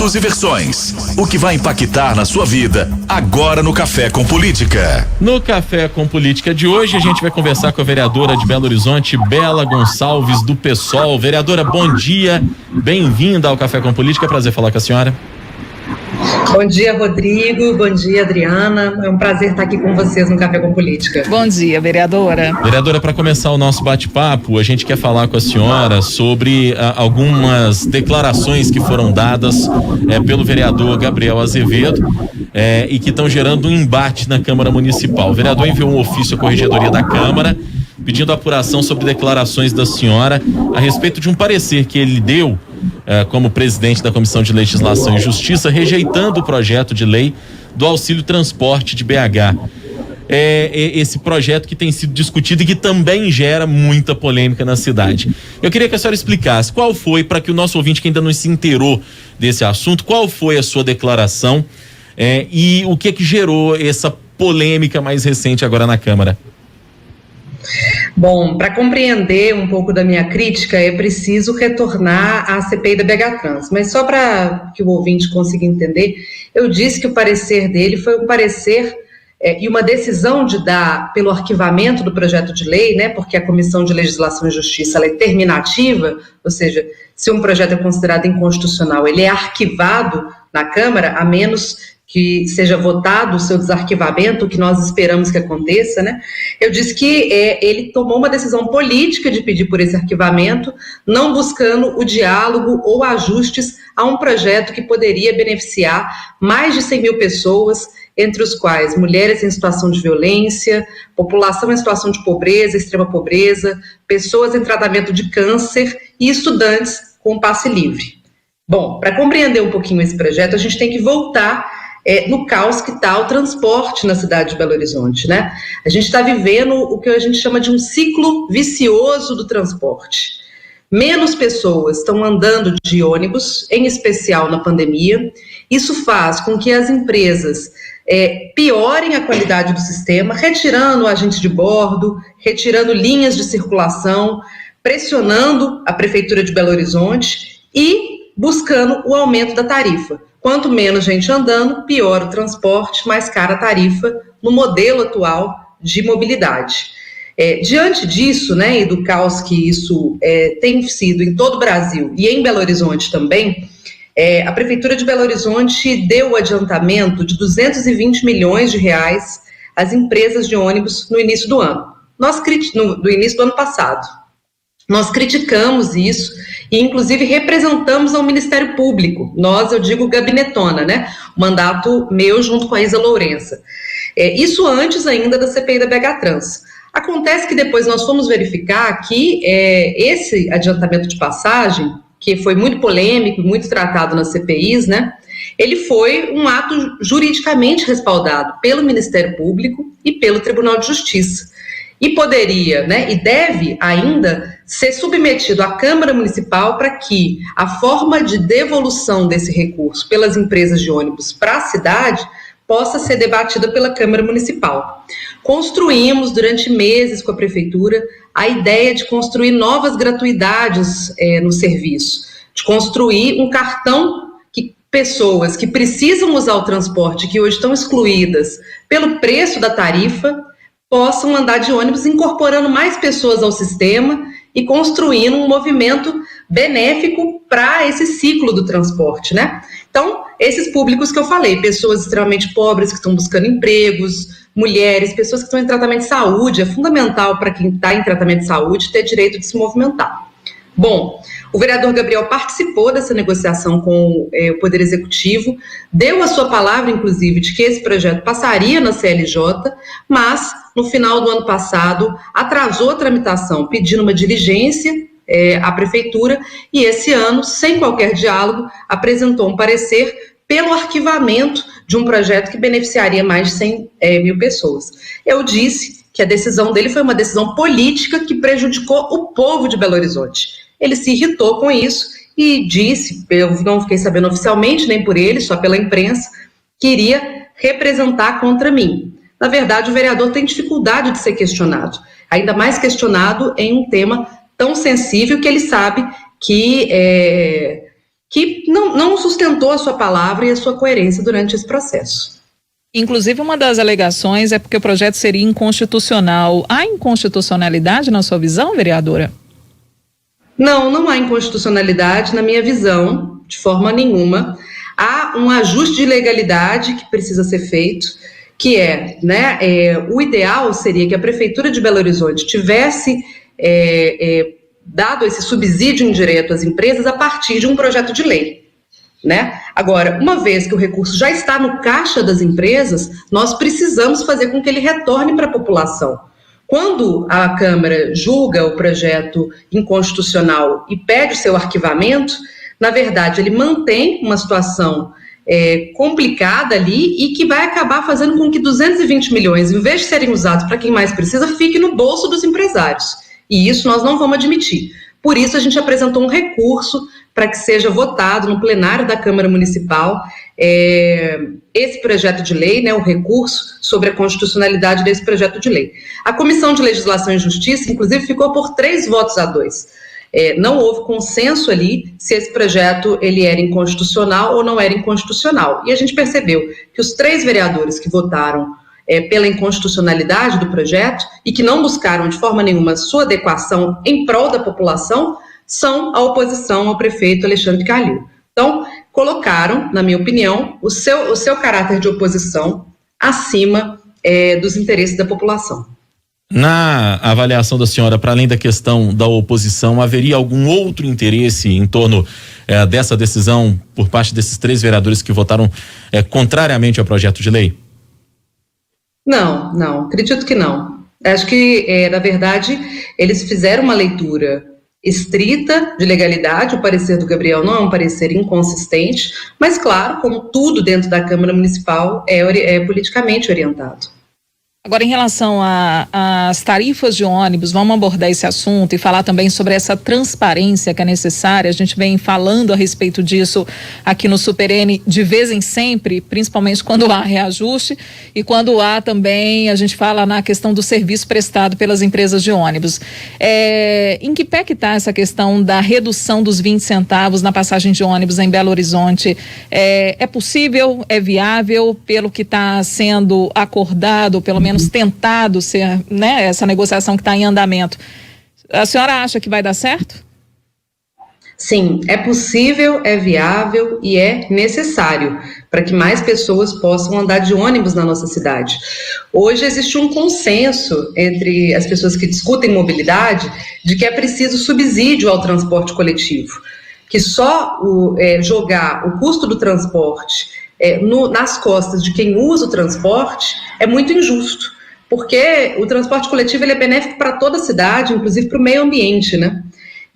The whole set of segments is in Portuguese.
assuntos e versões. O que vai impactar na sua vida agora no Café com Política. No Café com Política de hoje, a gente vai conversar com a vereadora de Belo Horizonte, Bela Gonçalves, do PSOL. Vereadora, bom dia, bem-vinda ao Café com Política, prazer falar com a senhora. Bom dia, Rodrigo, bom dia, Adriana, é um prazer estar aqui com vocês no Café com Política. Bom dia, vereadora. Vereadora, para começar o nosso bate-papo, a gente quer falar com a senhora sobre algumas declarações que foram dadas pelo vereador Gabriel Azevedo e que estão gerando um embate na Câmara Municipal. O vereador enviou um ofício à Corregedoria da Câmara pedindo apuração sobre declarações da senhora a respeito de um parecer que ele deu como presidente da Comissão de Legislação e Justiça, rejeitando o projeto de lei do auxílio transporte de BH. Esse projeto que tem sido discutido e que também gera muita polêmica na cidade. Eu queria que a senhora explicasse qual foi, para que o nosso ouvinte que ainda não se inteirou desse assunto, qual foi a sua declaração e o que gerou essa polêmica mais recente agora na Câmara. Bom, para compreender um pouco da minha crítica, é preciso retornar à CPI da BH Trans, mas só para que o ouvinte consiga entender, eu disse que o parecer dele foi um parecer e uma decisão de dar pelo arquivamento do projeto de lei, né, porque a Comissão de Legislação e Justiça ela é terminativa, ou seja, se um projeto é considerado inconstitucional, ele é arquivado na Câmara, a menos que seja votado o seu desarquivamento, o que nós esperamos que aconteça, né? Eu disse que ele tomou uma decisão política de pedir por esse arquivamento, não buscando o diálogo ou ajustes a um projeto que poderia beneficiar mais de 100 mil pessoas, entre os quais mulheres em situação de violência, população em situação de pobreza, extrema pobreza, pessoas em tratamento de câncer e estudantes com passe livre. Bom, para compreender um pouquinho esse projeto, a gente tem que voltar no caos que está o transporte na cidade de Belo Horizonte, né? A gente está vivendo o que a gente chama de um ciclo vicioso do transporte. Menos pessoas estão andando de ônibus, em especial na pandemia. Isso faz com que as empresas piorem a qualidade do sistema, retirando o agente de bordo, retirando linhas de circulação, pressionando a Prefeitura de Belo Horizonte e buscando o aumento da tarifa. Quanto menos gente andando, pior o transporte, mais cara a tarifa no modelo atual de mobilidade. Diante disso, né, e do caos que isso tem sido em todo o Brasil e em Belo Horizonte também, a Prefeitura de Belo Horizonte deu o adiantamento de 220 milhões de reais às empresas de ônibus no início do ano. No início do ano passado. Nós criticamos isso e, inclusive, representamos ao Ministério Público. Nós, eu digo gabinetona, né? Mandato meu junto com a Isa Lourença. Isso antes ainda da CPI da BH Trans. Acontece que depois nós fomos verificar que esse adiantamento de passagem, que foi muito polêmico, muito tratado nas CPIs, né? Ele foi um ato juridicamente respaldado pelo Ministério Público e pelo Tribunal de Justiça. E poderia, né, e deve ainda ser submetido à Câmara Municipal para que a forma de devolução desse recurso pelas empresas de ônibus para a cidade possa ser debatida pela Câmara Municipal. Construímos durante meses com a Prefeitura a ideia de construir novas gratuidades no serviço, de construir um cartão que pessoas que precisam usar o transporte, que hoje estão excluídas pelo preço da tarifa, possam andar de ônibus incorporando mais pessoas ao sistema e construindo um movimento benéfico para esse ciclo do transporte, né? Então, esses públicos que eu falei, pessoas extremamente pobres que estão buscando empregos, mulheres, pessoas que estão em tratamento de saúde, é fundamental para quem está em tratamento de saúde ter direito de se movimentar. Bom, o vereador Gabriel participou dessa negociação com o Poder Executivo, deu a sua palavra, inclusive, de que esse projeto passaria na CLJ, mas, no final do ano passado, atrasou a tramitação, pedindo uma diligência à Prefeitura, e esse ano, sem qualquer diálogo, apresentou um parecer pelo arquivamento de um projeto que beneficiaria mais de 100 mil pessoas. Eu disse que a decisão dele foi uma decisão política que prejudicou o povo de Belo Horizonte. Ele se irritou com isso e disse, eu não fiquei sabendo oficialmente, nem por ele, só pela imprensa, que iria representar contra mim. Na verdade, o vereador tem dificuldade de ser questionado, ainda mais questionado em um tema tão sensível que ele sabe que que não sustentou a sua palavra e a sua coerência durante esse processo. Inclusive, uma das alegações é porque o projeto seria inconstitucional. Há inconstitucionalidade na sua visão, vereadora? Não há inconstitucionalidade na minha visão, de forma nenhuma. Há um ajuste de legalidade que precisa ser feito, que o ideal seria que a Prefeitura de Belo Horizonte tivesse dado esse subsídio indireto às empresas a partir de um projeto de lei. Agora, uma vez que o recurso já está no caixa das empresas, nós precisamos fazer com que ele retorne para a população. Quando a Câmara julga o projeto inconstitucional e pede o seu arquivamento, na verdade, ele mantém uma situação complicada ali e que vai acabar fazendo com que 220 milhões, em vez de serem usados para quem mais precisa, fique no bolso dos empresários. E isso nós não vamos admitir. Por isso, a gente apresentou um recurso para que seja votado no plenário da Câmara Municipal esse projeto de lei, o recurso sobre a constitucionalidade desse projeto de lei. A Comissão de Legislação e Justiça, inclusive, ficou por 3-2. Não houve consenso ali se esse projeto ele era inconstitucional ou não era inconstitucional. E a gente percebeu que os 3 vereadores que votaram pela inconstitucionalidade do projeto e que não buscaram de forma nenhuma sua adequação em prol da população são a oposição ao prefeito Alexandre Calil. Então, colocaram, na minha opinião, o seu caráter de oposição acima dos interesses da população. Na avaliação da senhora, para além da questão da oposição, haveria algum outro interesse em torno dessa decisão por parte desses 3 vereadores que votaram contrariamente ao projeto de lei? Não, acredito que não. Acho que, na verdade, eles fizeram uma leitura estrita de legalidade. O parecer do Gabriel não é um parecer inconsistente, mas, claro, como tudo dentro da Câmara Municipal é politicamente orientado. Agora, em relação às tarifas de ônibus, vamos abordar esse assunto e falar também sobre essa transparência que é necessária. A gente vem falando a respeito disso aqui no Super N de vez em sempre, principalmente quando há reajuste e quando há também, a gente fala na questão do serviço prestado pelas empresas de ônibus. Em que pé que está essa questão da redução dos 20 centavos na passagem de ônibus em Belo Horizonte? É possível? É viável? Pelo que está sendo acordado, pelo menos tentado ser, essa negociação que está em andamento. A senhora acha que vai dar certo? Sim, é possível, é viável e é necessário para que mais pessoas possam andar de ônibus na nossa cidade. Hoje existe um consenso entre as pessoas que discutem mobilidade de que é preciso subsídio ao transporte coletivo, que só jogar o custo do transporte nas costas de quem usa o transporte é muito injusto, porque o transporte coletivo ele é benéfico para toda a cidade, inclusive para o meio ambiente,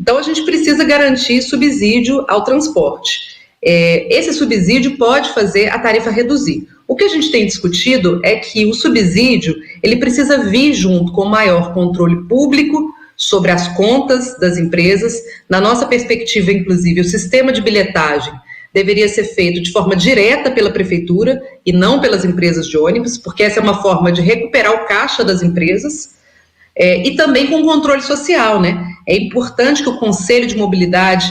Então a gente precisa garantir subsídio ao transporte. Esse subsídio pode fazer a tarifa reduzir. O que a gente tem discutido é que o subsídio ele precisa vir junto com maior controle público sobre as contas das empresas. Na nossa perspectiva, inclusive, o sistema de bilhetagem deveria ser feito de forma direta pela prefeitura e não pelas empresas de ônibus, porque essa é uma forma de recuperar o caixa das empresas, e também com controle social, É importante que o Conselho de Mobilidade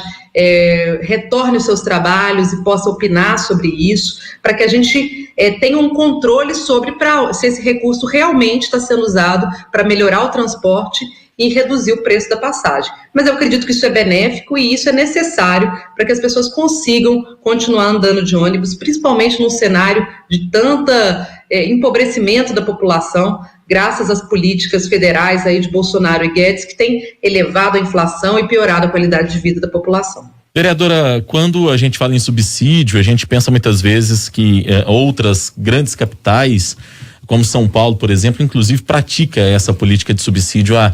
retorne os seus trabalhos e possa opinar sobre isso, para que a gente tenha um controle sobre se esse recurso realmente está sendo usado para melhorar o transporte e reduzir o preço da passagem. Mas eu acredito que isso é benéfico e isso é necessário para que as pessoas consigam continuar andando de ônibus, principalmente num cenário de tanta empobrecimento da população, graças às políticas federais aí de Bolsonaro e Guedes, que têm elevado a inflação e piorado a qualidade de vida da população. Vereadora, quando a gente fala em subsídio, a gente pensa muitas vezes que outras grandes capitais, como São Paulo, por exemplo, inclusive pratica essa política de subsídio a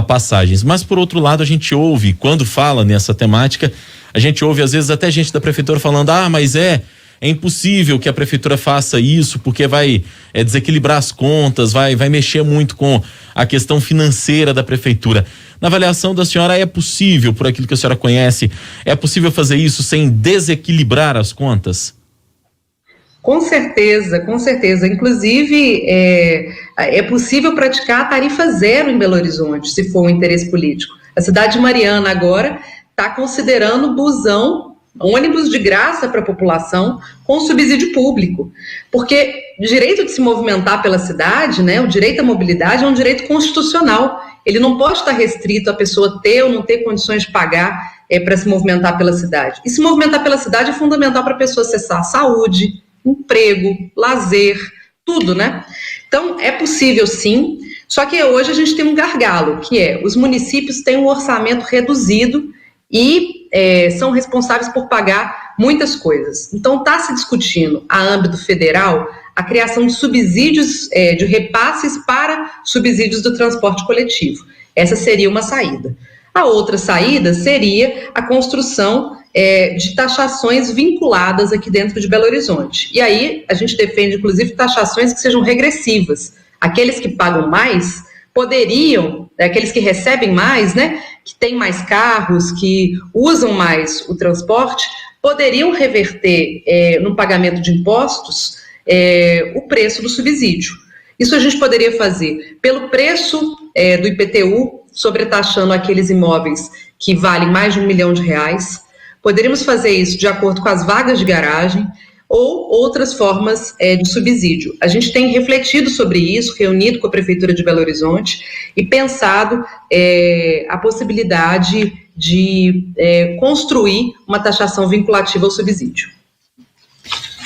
passagens. Mas, por outro lado, a gente ouve, quando fala nessa temática, a gente ouve às vezes até gente da prefeitura falando, mas é impossível que a prefeitura faça isso porque vai desequilibrar as contas, vai mexer muito com a questão financeira da prefeitura. Na avaliação da senhora, é possível, por aquilo que a senhora conhece, é possível fazer isso sem desequilibrar as contas? Com certeza. Inclusive, é possível praticar a tarifa zero em Belo Horizonte, se for um interesse político. A cidade de Mariana agora está considerando busão ônibus de graça para a população com subsídio público, porque o direito de se movimentar pela cidade, né, o direito à mobilidade é um direito constitucional, ele não pode estar restrito a pessoa ter ou não ter condições de pagar para se movimentar pela cidade. E se movimentar pela cidade é fundamental para a pessoa acessar saúde, emprego, lazer, tudo, né? Então, é possível sim, só que hoje a gente tem um gargalo, que é os municípios têm um orçamento reduzido e são responsáveis por pagar muitas coisas. Então, está se discutindo, a âmbito federal, a criação de subsídios, de repasses para subsídios do transporte coletivo. Essa seria uma saída. A outra saída seria a construção de taxações vinculadas aqui dentro de Belo Horizonte. E aí, a gente defende, inclusive, taxações que sejam regressivas. Aqueles que pagam mais poderiam, aqueles que recebem mais, né, que têm mais carros, que usam mais o transporte, poderiam reverter no pagamento de impostos o preço do subsídio. Isso a gente poderia fazer pelo preço do IPTU, sobretaxando aqueles imóveis que valem mais de R$1 milhão. Poderíamos fazer isso de acordo com as vagas de garagem, ou outras formas de subsídio. A gente tem refletido sobre isso, reunido com a Prefeitura de Belo Horizonte e pensado a possibilidade de construir uma taxação vinculativa ao subsídio.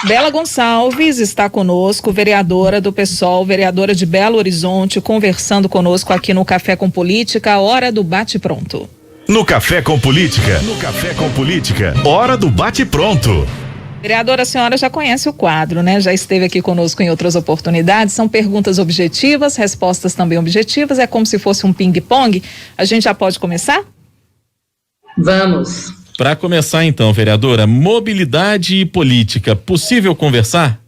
Bela Gonçalves está conosco, vereadora do PSOL, vereadora de Belo Horizonte, conversando conosco aqui no Café com Política, hora do bate-pronto. No Café com Política, hora do bate-pronto. Vereadora, a senhora já conhece o quadro, né? Já esteve aqui conosco em outras oportunidades. São perguntas objetivas, respostas também objetivas. É como se fosse um ping-pong. A gente já pode começar? Vamos. Para começar então, vereadora, mobilidade e política, possível conversar?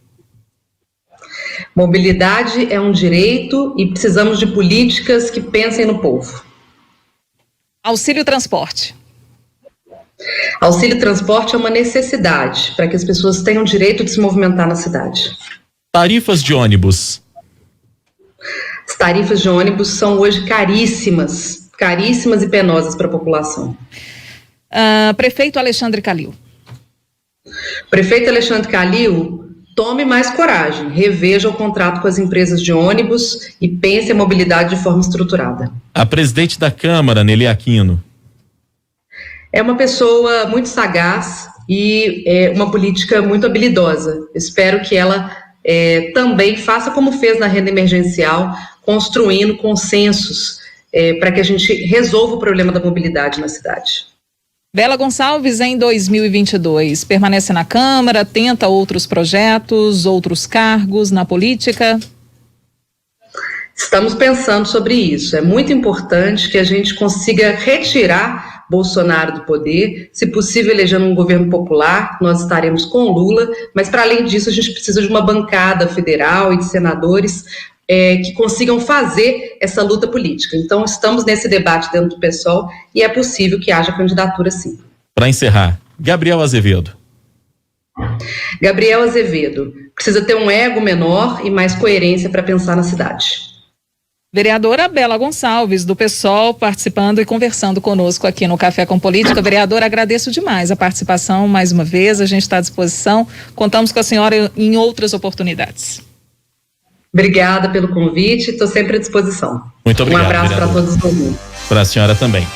Mobilidade é um direito e precisamos de políticas que pensem no povo. Auxílio transporte. Auxílio transporte é uma necessidade para que as pessoas tenham direito de se movimentar na cidade. Tarifas de ônibus. As tarifas de ônibus são hoje caríssimas e penosas para a população. Prefeito Alexandre Calil. Prefeito Alexandre Calil, tome mais coragem, reveja o contrato com as empresas de ônibus e pense a mobilidade de forma estruturada. A presidente da Câmara, Nelly Aquino. É uma pessoa muito sagaz e uma política muito habilidosa. Espero que ela também faça como fez na renda emergencial, construindo consensos para que a gente resolva o problema da mobilidade na cidade. Bela Gonçalves, em 2022, permanece na Câmara, tenta outros projetos, outros cargos na política? Estamos pensando sobre isso. É muito importante que a gente consiga retirar Bolsonaro do poder, se possível elegendo um governo popular, nós estaremos com Lula, mas para além disso a gente precisa de uma bancada federal e de senadores que consigam fazer essa luta política. Então estamos nesse debate dentro do PSOL e é possível que haja candidatura sim. Para encerrar, Gabriel Azevedo. Gabriel Azevedo precisa ter um ego menor e mais coerência para pensar na cidade. Vereadora Bela Gonçalves, do PSOL, participando e conversando conosco aqui no Café com Política. Vereadora, agradeço demais a participação mais uma vez, a gente está à disposição, contamos com a senhora em outras oportunidades. Obrigada pelo convite, estou sempre à disposição. Muito obrigado. Um abraço para todos os ouvintes. Para a senhora também.